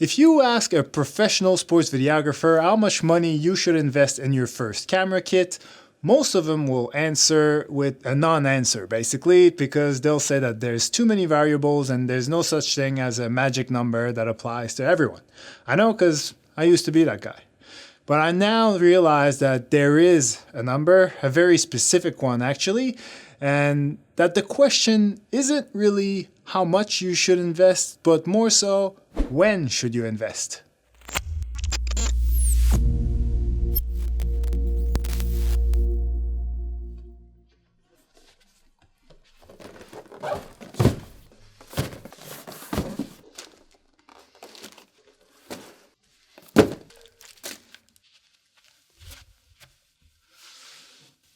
If you ask a professional sports videographer how much money you should invest in your first camera kit, most of them will answer with a non-answer, basically, because they'll say that there's too many variables and there's no such thing as a magic number that applies to everyone. I know, because I used to be that guy. But I now realize that there is a number, a very specific one actually, and that the question isn't really how much you should invest, but more so, when should you invest?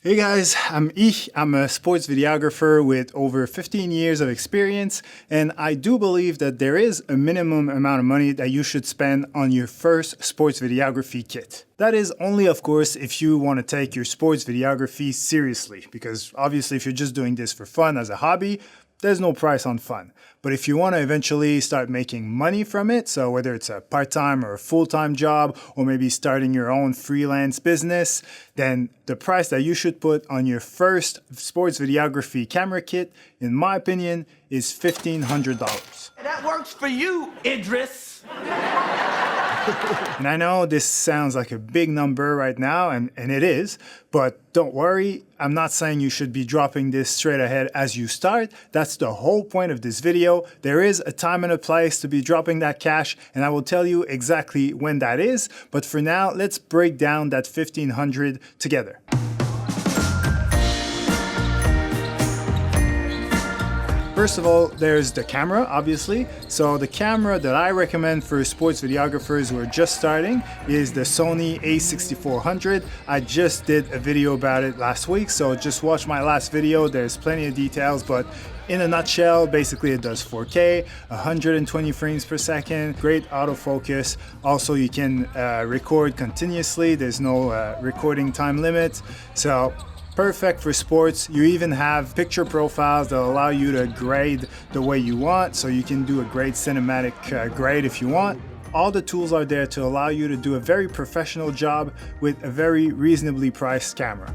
Hey guys, I'm Ich. I'm a sports videographer with over 15 years of experience, and I do believe that there is a minimum amount of money that you should spend on your first sports videography kit. That is only, of course, if you want to take your sports videography seriously, because obviously if you're just doing this for fun as a hobby, there's no price on fun. But if you want to eventually start making money from it, so whether it's a part-time or a full-time job, or maybe starting your own freelance business, then the price that you should put on your first sports videography camera kit, in my opinion, is $1,500. That works for you, Idris. And I know this sounds like a big number right now, and it is, but don't worry, I'm not saying you should be dropping this straight ahead as you start. That's the whole point of this video. There is a time and a place to be dropping that cash, and I will tell you exactly when that is. But for now, let's break down that $1,500 together. First of all, there's the camera, obviously. So the camera that I recommend for sports videographers who are just starting is the Sony A6400. I just did a video about it last week, so just watch my last video. There's plenty of details, but in a nutshell, basically it does 4K, 120 frames per second, great autofocus. Also, you can record continuously. There's no recording time limit. So perfect for sports. You even have picture profiles that allow you to grade the way you want, so you can do a great cinematic grade if you want. All the tools are there to allow you to do a very professional job with a very reasonably priced camera.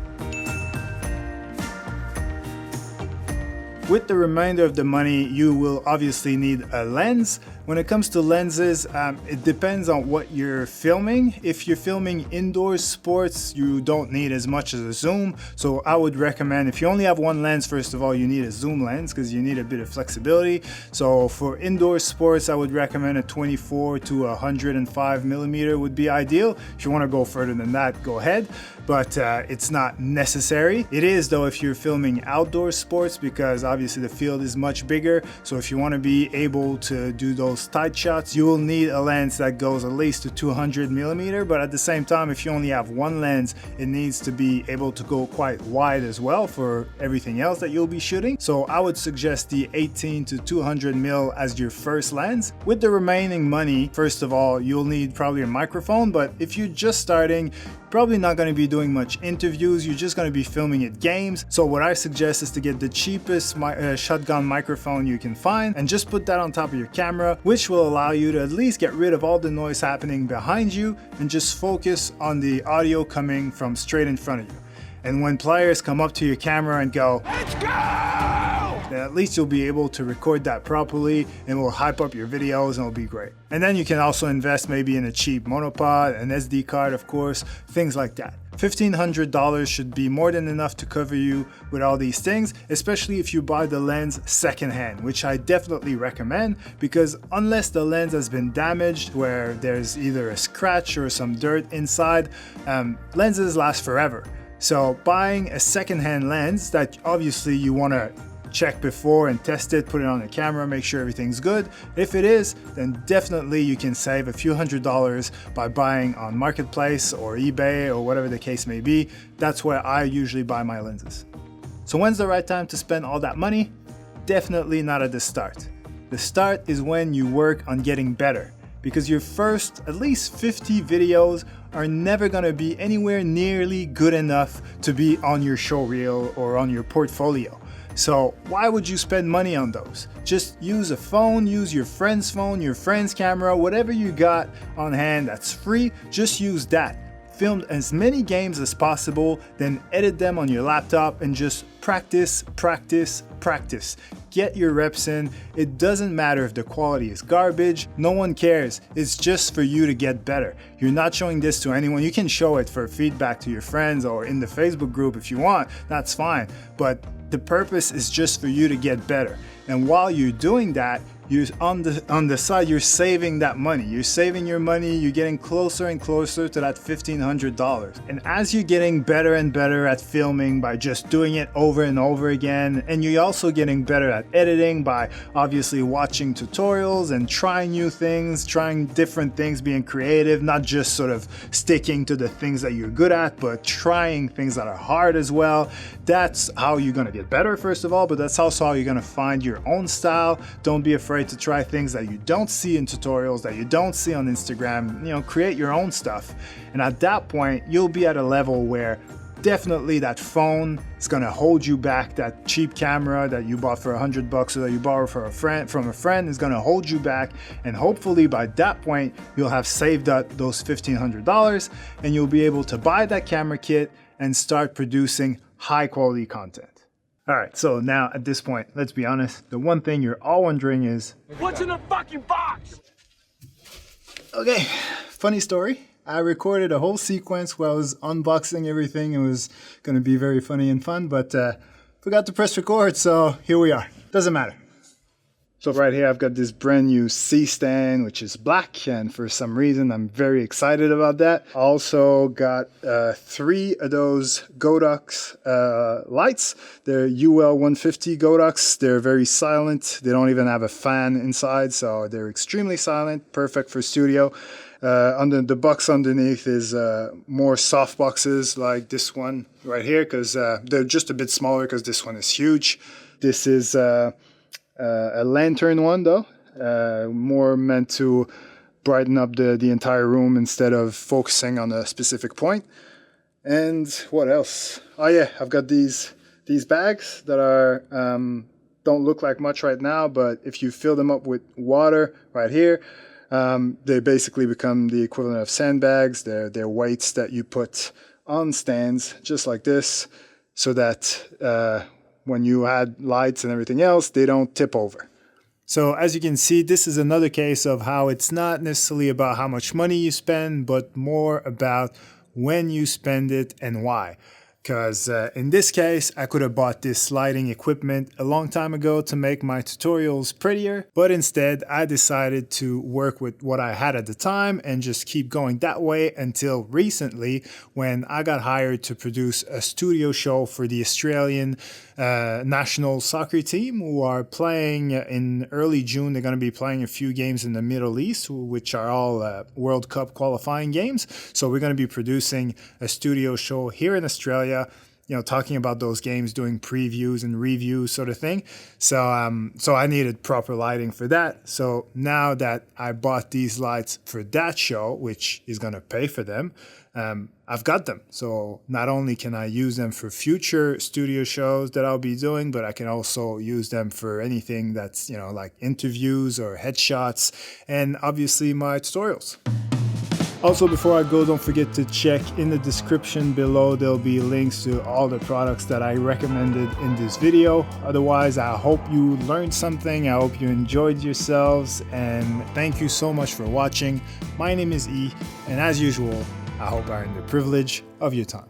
With the remainder of the money, you will obviously need a lens. When it comes to lenses, it depends on what you're filming. If you're filming indoor sports, you don't need as much as a zoom. So I would recommend, if you only have one lens, first of all, you need a zoom lens because you need a bit of flexibility. So for indoor sports, I would recommend a 24 to 105 millimeter would be ideal. If you want to go further than that, go ahead. But it's not necessary. It is though if you're filming outdoor sports, because obviously the field is much bigger. So if you want to be able to do those tight shots, you will need a lens that goes at least to 200 millimeter. But at the same time, if you only have one lens, it needs to be able to go quite wide as well for everything else that you'll be shooting. So I would suggest the 18 to 200 mil as your first lens. With the remaining money, first of all, you'll need probably a microphone. But if you're just starting, probably not going to be doing much interviews, you're just going to be filming at games. So what I suggest is to get the cheapest shotgun microphone you can find and just put that on top of your camera, which will allow you to at least get rid of all the noise happening behind you and just focus on the audio coming from straight in front of you. And when players come up to your camera and go, "Let's go!" then at least you'll be able to record that properly and will hype up your videos and it'll be great. And then you can also invest maybe in a cheap monopod, an SD card, of course, things like that. $1,500 should be more than enough to cover you with all these things, especially if you buy the lens secondhand, which I definitely recommend, because unless the lens has been damaged where there's either a scratch or some dirt inside, lenses last forever. So buying a secondhand lens that obviously you want to check before and test it, put it on the camera, make sure everything's good. If it is, then definitely you can save a few $100s by buying on Marketplace or eBay or whatever the case may be. That's where I usually buy my lenses. So when's the right time to spend all that money? Definitely not at the start. The start is when you work on getting better. because your first at least 50 videos are never gonna be anywhere nearly good enough to be on your show reel or on your portfolio. So why would you spend money on those? Just use a phone, use your friend's phone, your friend's camera, whatever you got on hand that's free, just use that. Film as many games as possible, then edit them on your laptop and just practice, practice, practice. Get your reps in. It doesn't matter if the quality is garbage. No one cares. It's just for you to get better. You're not showing this to anyone. You can show it for feedback to your friends or in the Facebook group if you want. That's fine. But the purpose is just for you to get better. And while you're doing that, you're on the side, you're saving that money. You're saving your money, you're getting closer and closer to that $1,500. And as you're getting better and better at filming by just doing it over and over again, and you're also getting better at editing by obviously watching tutorials and trying new things, trying different things, being creative, not just sort of sticking to the things that you're good at, but trying things that are hard as well. That's how you're gonna get better, first of all, but that's also how you're gonna find your own style. Don't be afraid to try things that you don't see in tutorials, that you don't see on Instagram. You know, create your own stuff. And at that point, you'll be at a level where definitely that phone is gonna hold you back. That cheap camera that you bought for $100 or that you borrowed from a friend is gonna hold you back. And hopefully by that point, you'll have saved up those $1,500 and you'll be able to buy that camera kit and start producing high quality content. All right, so now at this point, let's be honest, the one thing you're all wondering is, What's in the fucking box? okay, funny story. I recorded a whole sequence where I was unboxing everything. It was gonna be very funny and fun, but forgot to press record, so here we are. Doesn't matter. So right here, I've got this brand new C-stand, which is black, and for some reason, I'm very excited about that. I also got 3 of those Godox lights. They're UL 150 Godox. They're very silent. They don't even have a fan inside, so they're extremely silent, perfect for studio. Under the box underneath is more soft boxes like this one right here, because they're just a bit smaller because this one is huge. This is a lantern one though, more meant to brighten up the entire room instead of focusing on a specific point. And what else? Oh yeah, I've got these bags that are don't look like much right now, but if you fill them up with water right here, they basically become the equivalent of sandbags. They're weights that you put on stands just like this, so that when you add lights and everything else, they don't tip over. So as you can see, this is another case of how it's not necessarily about how much money you spend, but more about when you spend it and why. Because in this case, I could have bought this lighting equipment a long time ago to make my tutorials prettier, but instead I decided to work with what I had at the time and just keep going that way until recently when I got hired to produce a studio show for the Australian national soccer team, who are playing in early June. They're going to be playing a few games in the Middle East, which are all World Cup qualifying games. So we're going to be producing a studio show here in Australia, you know, talking about those games, doing previews and reviews sort of thing. So I needed proper lighting for that. So now that I bought these lights for that show, which is going to pay for them, I've got them. So not only can I use them for future studio shows that I'll be doing, but I can also use them for anything that's, you know, like interviews or headshots, and obviously my tutorials. Also, before I go, don't forget to check in the description below. There'll be links to all the products that I recommended in this video. Otherwise, I hope you learned something. I hope you enjoyed yourselves, and thank you so much for watching. My name is E, and as usual, I hope I earned the privilege of your time.